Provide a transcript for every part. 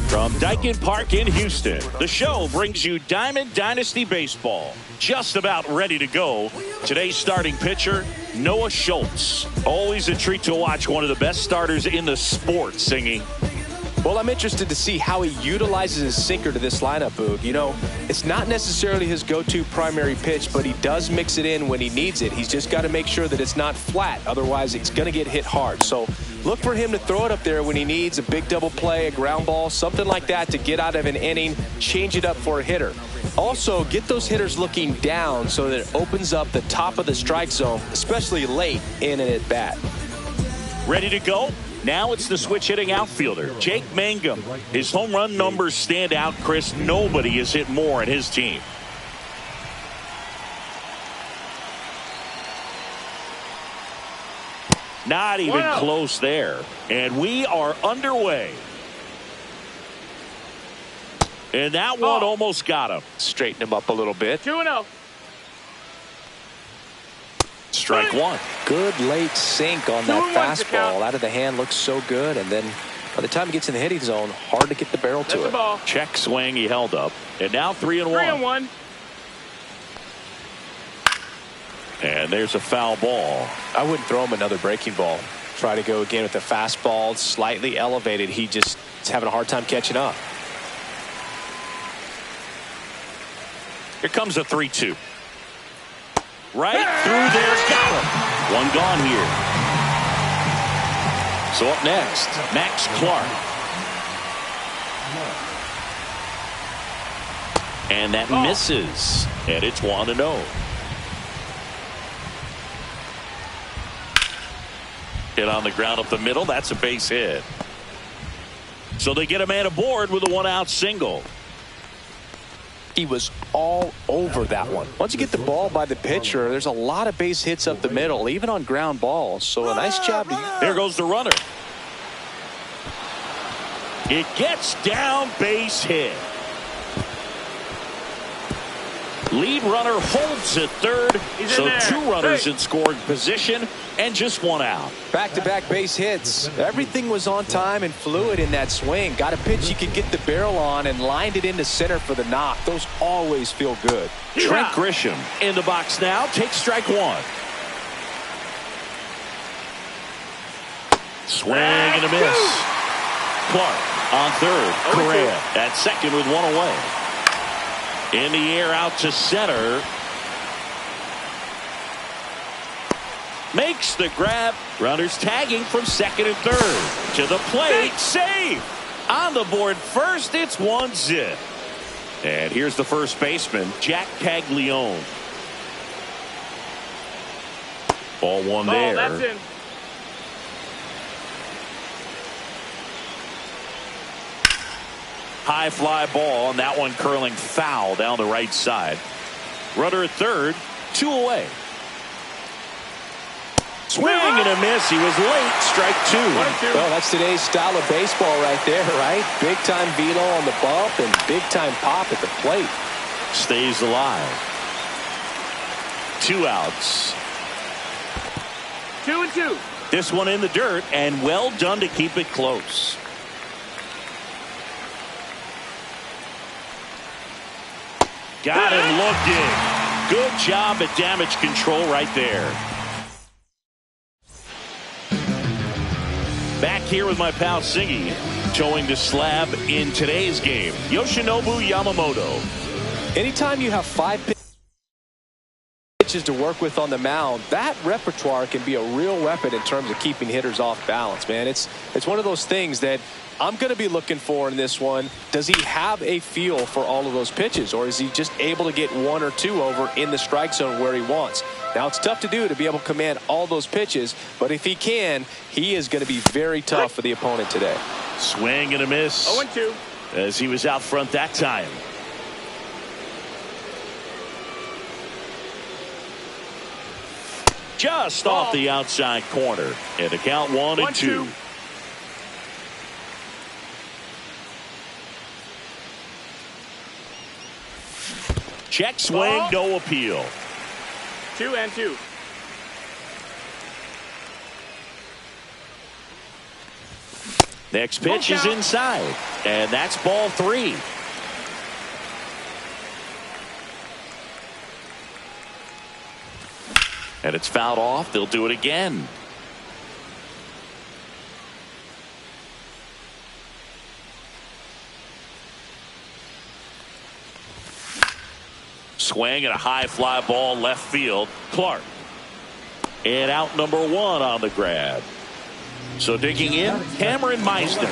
From Dyken Park in Houston, the show brings you Diamond Dynasty Baseball. Just about ready to go. Today's starting pitcher, Noah Schultz. Always a treat to watch one of the best starters in the sport, Singy. Well, I'm interested to see how he utilizes his sinker to this lineup, Boog. You know, it's not necessarily his go-to primary pitch, but he does mix it in when he needs it. He's just got to make sure that it's not flat. Otherwise, it's going to get hit hard. So look for him to throw it up there when he needs a big double play, a ground ball, something like that to get out of an inning, change it up for a hitter. Also, get those hitters looking down so that it opens up the top of the strike zone, especially late in an at-bat. Ready to go? Now it's the switch-hitting outfielder, Jake Mangum. His home run numbers stand out, Chris. Nobody has hit more in his team. Not even close there. And we are underway. And that one almost got him. Straighten him up a little bit. 2-0. Strike one. Good late sink on that fastball. Out of the hand, looks so good. And then by the time he gets in the hitting zone, hard to get the barrel to it. Ball. Check swing, he held up. And now 3-1. And there's a foul ball. I wouldn't throw him another breaking ball. Try to go again with the fastball, slightly elevated. He just is having a hard time catching up. Here comes a 3-2. Right through there, got him. One gone here. So up next, Max Clark. And that misses. And it's 1-0. Hit on the ground up the middle. That's a base hit. So they get a man aboard with a one-out single. He was all over that one. Once you get the ball by the pitcher, there's a lot of base hits up the middle, even on ground balls. So a nice job. There goes the runner. It gets down, base hit. Lead runner holds at third. So two runners in scoring position and just one out. Back-to-back base hits. Everything was on time and fluid in that swing. Got a pitch you could get the barrel on and lined it into center for the knock. Those always feel good. Trent Grisham in the box now. Takes strike one. Swing and a miss. Clark on third. Correa at second with one away. In the air out to center. Makes the grab. Runners tagging from second and third. To the plate. Save. On the board first. It's 1-0. And here's the first baseman, Jack Caglione. Ball one there. That's in. High fly ball, and that one curling foul down the right side. Runner at third, two away. Swing and a miss. He was late. Strike two. Well, that's today's style of baseball right there, right? Big time velo on the bump and big time pop at the plate. Stays alive. 2 outs. 2-2. This one in the dirt, and well done to keep it close. Got him looking. Good job at damage control right there. Back here with my pal Singy, towing the slab in today's game, Yoshinobu Yamamoto. Anytime you have 5 pitches to work with on the mound, that repertoire can be a real weapon in terms of keeping hitters off balance, man. It's one of those things that I'm going to be looking for in this one. Does he have a feel for all of those pitches, or is he just able to get 1 or 2 over in the strike zone where he wants? Now, it's tough to do to be able to command all those pitches, but if he can, he is going to be very tough for the opponent today. Swing and a miss. 0-2. As he was out front that time. Just off the outside corner. And the count 1-2. Check swing, no appeal. 2-2. Next pitch is inside, and that's ball 3. And it's fouled off. They'll do it again. Swing and a high fly ball left field. Clark. And out number 1 on the grab. So digging in, Cameron Meisner.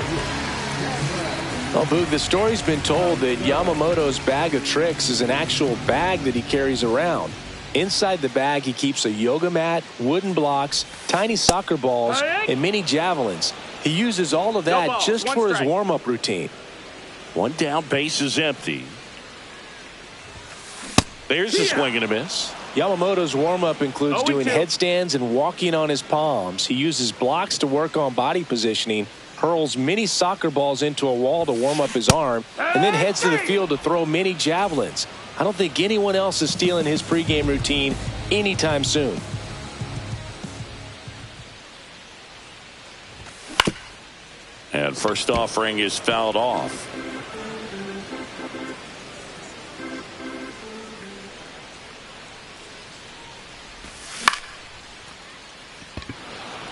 Well, Boog, the story's been told that Yamamoto's bag of tricks is an actual bag that he carries around. Inside the bag, he keeps a yoga mat, wooden blocks, tiny soccer balls, and mini javelins. He uses all of that just for his warm-up routine. 1 down, base is empty. There's the swing and a miss. Yamamoto's warm-up includes doing headstands and walking on his palms. He uses blocks to work on body positioning, hurls mini soccer balls into a wall to warm up his arm, and then heads to the field to throw mini javelins. I don't think anyone else is stealing his pregame routine anytime soon. And first offering is fouled off.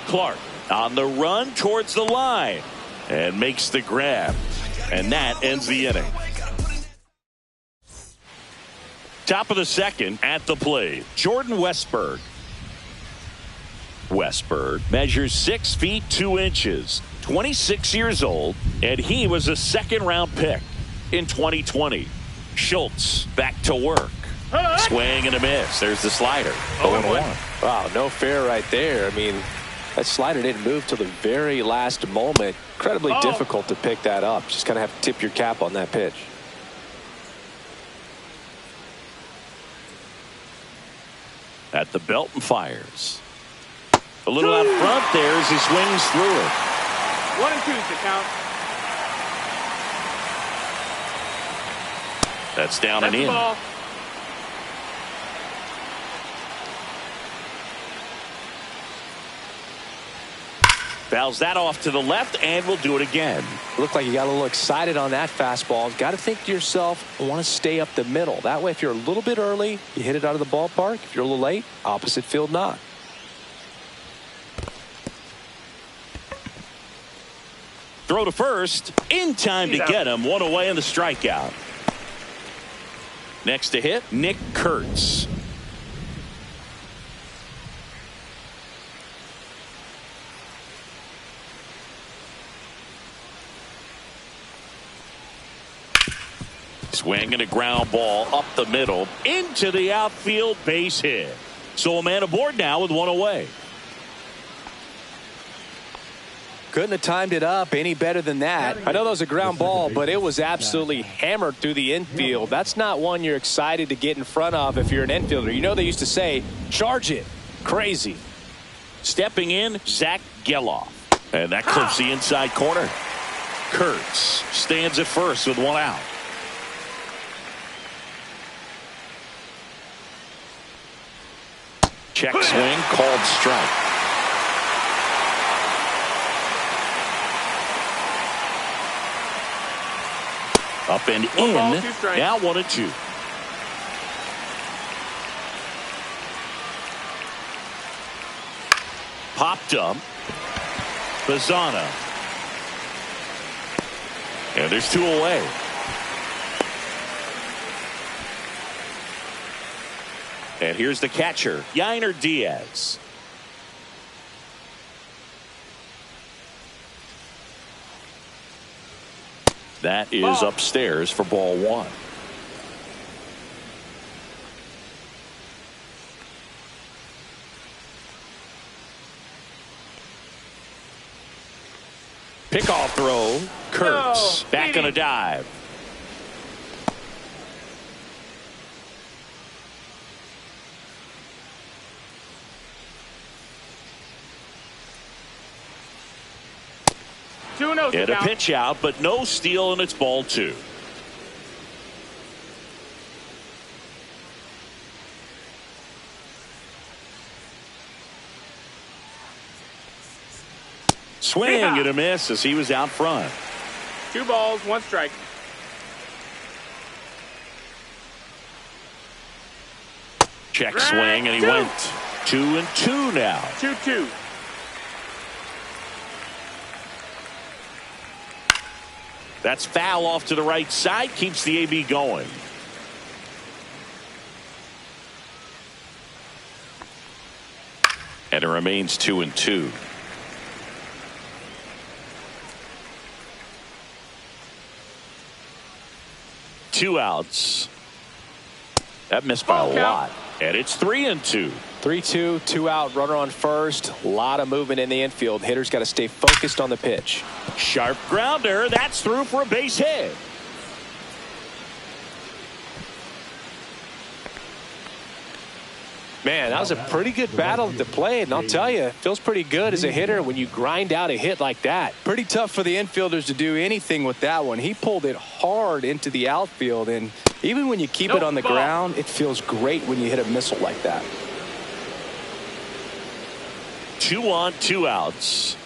Clark on the run towards the line and makes the grab, and that ends the inning. Top of the second, at the plate, Jordan Westberg. Westberg measures 6 feet 2 inches, 26 years old, and he was a second-round pick in 2020. Schultz back to work. Swing and a miss. There's the slider. 0-1. Wow, no fair right there. I mean, that slider didn't move till the very last moment. Incredibly difficult to pick that up. Just kind of have to tip your cap on that pitch. At the belt and fires. A little out front there as he swings through it. 1-2 to count. That's down and in. Ball. Fouls that off to the left, and we'll do it again. Looked like you got a little excited on that fastball. Got to think to yourself, I want to stay up the middle. That way, if you're a little bit early, you hit it out of the ballpark. If you're a little late, opposite field knock. Throw to first. In time to get him. 1 away in the strikeout. Next to hit, Nick Kurtz. Swing and a ground ball up the middle into the outfield, base hit. So a man aboard now with 1 away. Couldn't have timed it up any better than that. I know that was a ground ball, but it was absolutely hammered through the infield. That's not one you're excited to get in front of if you're an infielder. You know they used to say, charge it. Crazy. Stepping in, Zach Geloff. And that clips the inside corner. Kurtz stands at first with 1 out. Check swing, called strike. Up and in. Now 1-2. Popped up. Bazzana. And there's 2 away. And here's the catcher, Yainer Diaz. That is upstairs for ball 1. Pickoff throw. Kurtz back on a dive. And a pitch out, but no steal, and it's ball 2. Swing and a miss as he was out front. 2 balls, 1 strike. Check swing, and he went 2-2 now. 2-2. That's foul off to the right side. Keeps the AB going. And it remains 2-2. Two outs. That missed by a lot. And it's 3-2. 3-2, 2 out, runner on first. A lot of movement in the infield. Hitter's got to stay focused on the pitch. Sharp grounder. That's through for a base hit. Man, that was a pretty good battle at the plate, and I'll tell you, it feels pretty good as a hitter when you grind out a hit like that. Pretty tough for the infielders to do anything with that one. He pulled it hard into the outfield, and even when you keep it on the ground, it feels great when you hit a missile like that. 2 on, 2 outs.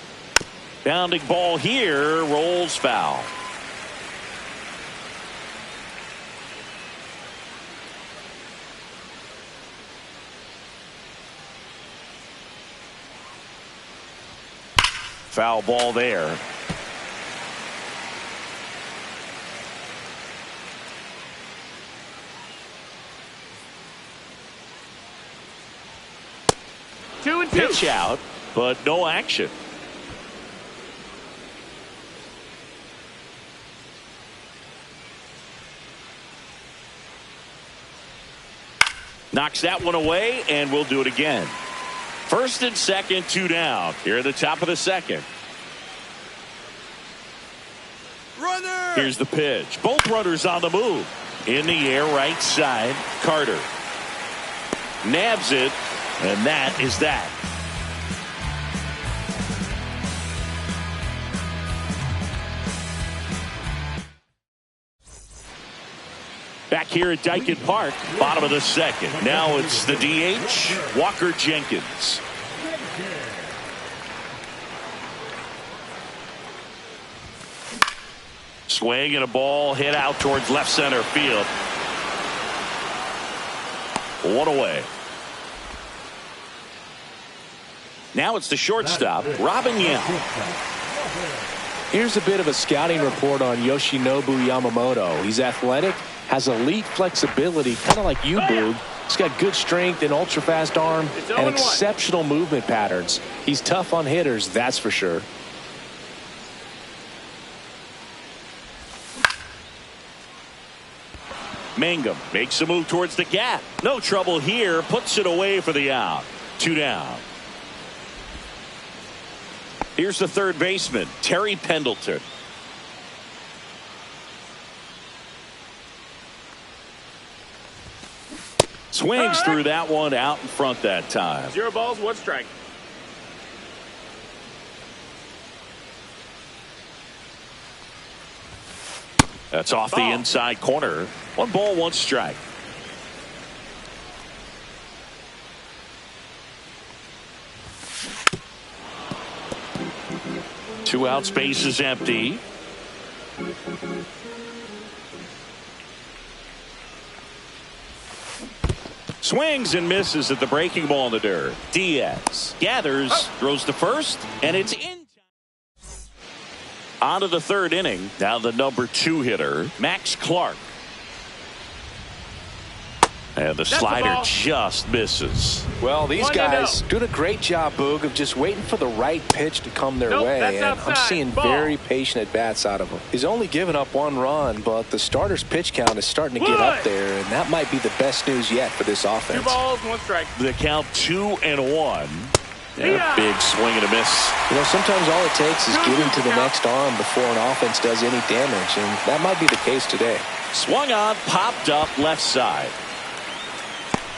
Bounding ball here, rolls foul. Foul ball there. Two and two. Pitch out, but no action. Knocks that one away, and we'll do it again. First and second, 2 down. Here at the top of the second. Runner! Here's the pitch. Both runners on the move. In the air, right side. Carter nabs it, and that is that. Back here at Dyken Park, bottom of the second. Now it's the DH, Walker Jenkins. Swing and a ball hit out towards left center field. 1 away. Now it's the shortstop, Robin Young. Here's a bit of a scouting report on Yoshinobu Yamamoto. He's athletic, has elite flexibility, kind of like you, Boog. He's got good strength, an ultra-fast arm, and exceptional movement patterns. He's tough on hitters, that's for sure. Mangum makes a move towards the gap. No trouble here. Puts it away for the out. 2 down. Here's the third baseman, Terry Pendleton. Swings through that one, out in front that time. 0 balls, 1 strike. That's off the inside corner. 1 ball, 1 strike. Two out, space is empty. Swings and misses at the breaking ball in the dirt. Diaz gathers, throws to first, and it's in. On to the third inning. Now the number 2 hitter, Max Clark. And the slider just misses. Well, these guys doing a great job, Boog, of just waiting for the right pitch to come their way. And I'm seeing very patient at-bats out of them. He's only given up 1 run, but the starter's pitch count is starting to get up there, and that might be the best news yet for this offense. 2 balls, 1 strike. The count 2-1. Yeah, big swing and a miss. You know, sometimes all it takes is getting to the next arm before an offense does any damage, and that might be the case today. Swung on, popped up left side.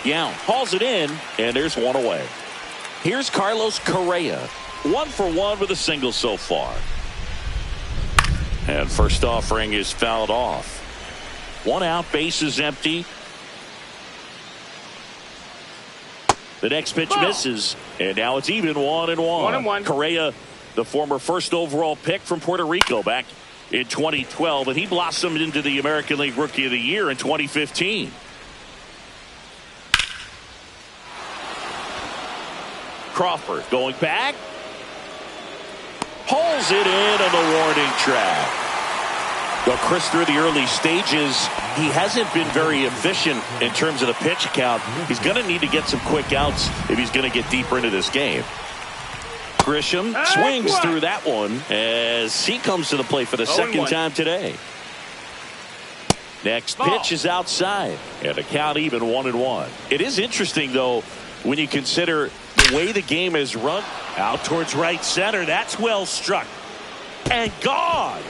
Young hauls it in, and there's 1 away. Here's Carlos Correa. 1 for 1 with a single so far. And first offering is fouled off. 1 out, base is empty. The next pitch misses, and now it's even 1-1. 1-1. Correa, the former first overall pick from Puerto Rico back in 2012, and he blossomed into the American League Rookie of the Year in 2015. Crawford going back. Pulls it in on the warning track. Well, Chris, through the early stages, he hasn't been very efficient in terms of the pitch count. He's going to need to get some quick outs if he's going to get deeper into this game. Grisham swings through that one as he comes to the plate for the second time today. Next pitch is outside, and the count even 1-1. It is interesting, though, when you consider the way the game is run. Out towards right center. That's well struck. And gone.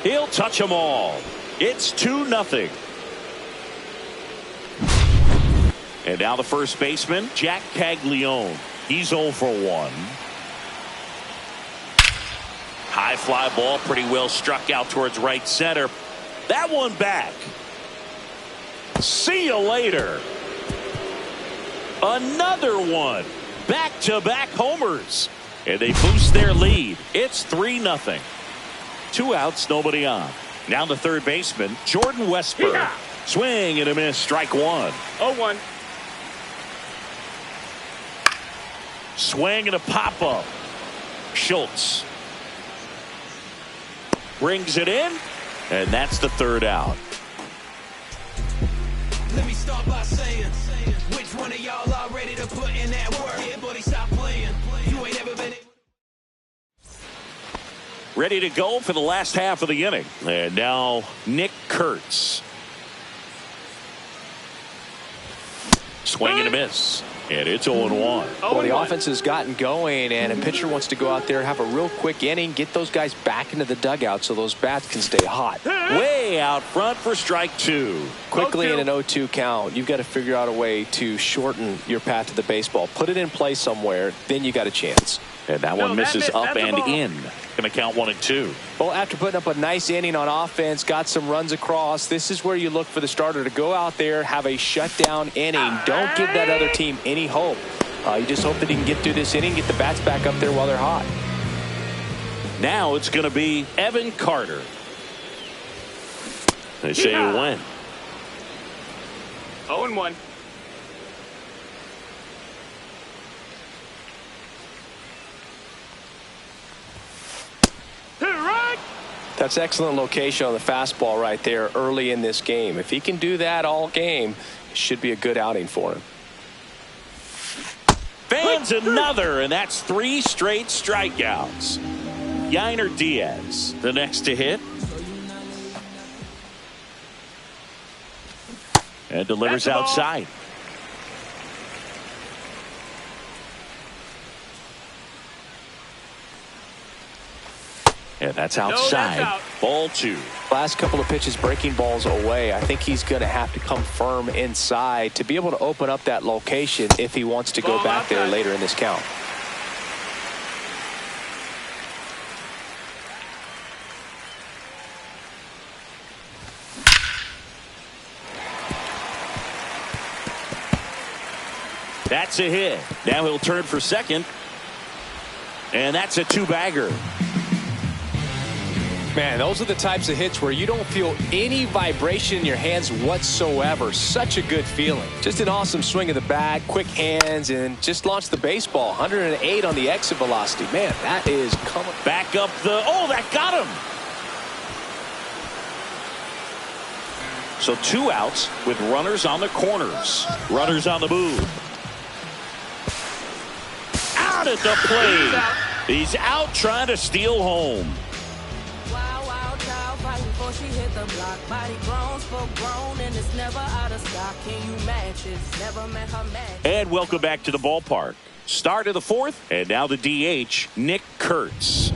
He'll touch them all. It's 2-0. And now the first baseman, Jack Caglione. He's 0 for 1. High fly ball, pretty well struck out towards right center. That one back. See you later. Another one. Back-to-back homers. And they boost their lead. It's 3-0. 2 outs, nobody on. Now the third baseman, Jordan Westburg. Yeah. Swing and a miss, strike 1. 0-1. Swing and a pop-up. Schultz brings it in, and that's the third out. Let me start by saying, which one of y'all are ready to put in that work? Yeah, buddy, stop playing. You ain't ever been. Ready to go for the last half of the inning. And now Nick Kurtz. Swing and a miss. And it's 0-1. Well, the offense has gotten going, and a pitcher wants to go out there, have a real quick inning, get those guys back into the dugout so those bats can stay hot. Way out front for strike 2. Quickly in an 0-2 count, you've got to figure out a way to shorten your path to the baseball. Put it in play somewhere, then you got a chance. And that one misses up and in. Going to count 1-2. Well, after putting up a nice inning on offense, got some runs across, this is where you look for the starter to go out there, have a shutdown inning. Don't give that other team any hope. You just hope that he can get through this inning, get the bats back up there while they're hot. Now it's going to be Evan Carter. They say you win. 0-1. That's excellent location on the fastball right there early in this game. If he can do that all game, it should be a good outing for him. Fans another, and that's 3 straight strikeouts. Yainer Diaz, the next to hit. And delivers outside. And that's outside. No, that's out. Ball 2. Last couple of pitches breaking balls away. I think he's going to have to come firm inside to be able to open up that location if he wants to go back there later in this count. That's a hit. Now he'll turn for second. And that's a 2-bagger. Man, those are the types of hits where you don't feel any vibration in your hands whatsoever. Such a good feeling. Just an awesome swing of the bat, quick hands, and just launched the baseball. 108 on the exit velocity. Man, that is coming. Back up the... Oh, that got him. So 2 outs with runners on the corners. Runners on the move. Out at the plate. He's out trying to steal home. She hit the block, body grown, spoke grown, and it's never out of stock. Can you match it? Never met her match. And welcome back to the ballpark. Start of the 4th, and now the DH, Nick Kurtz.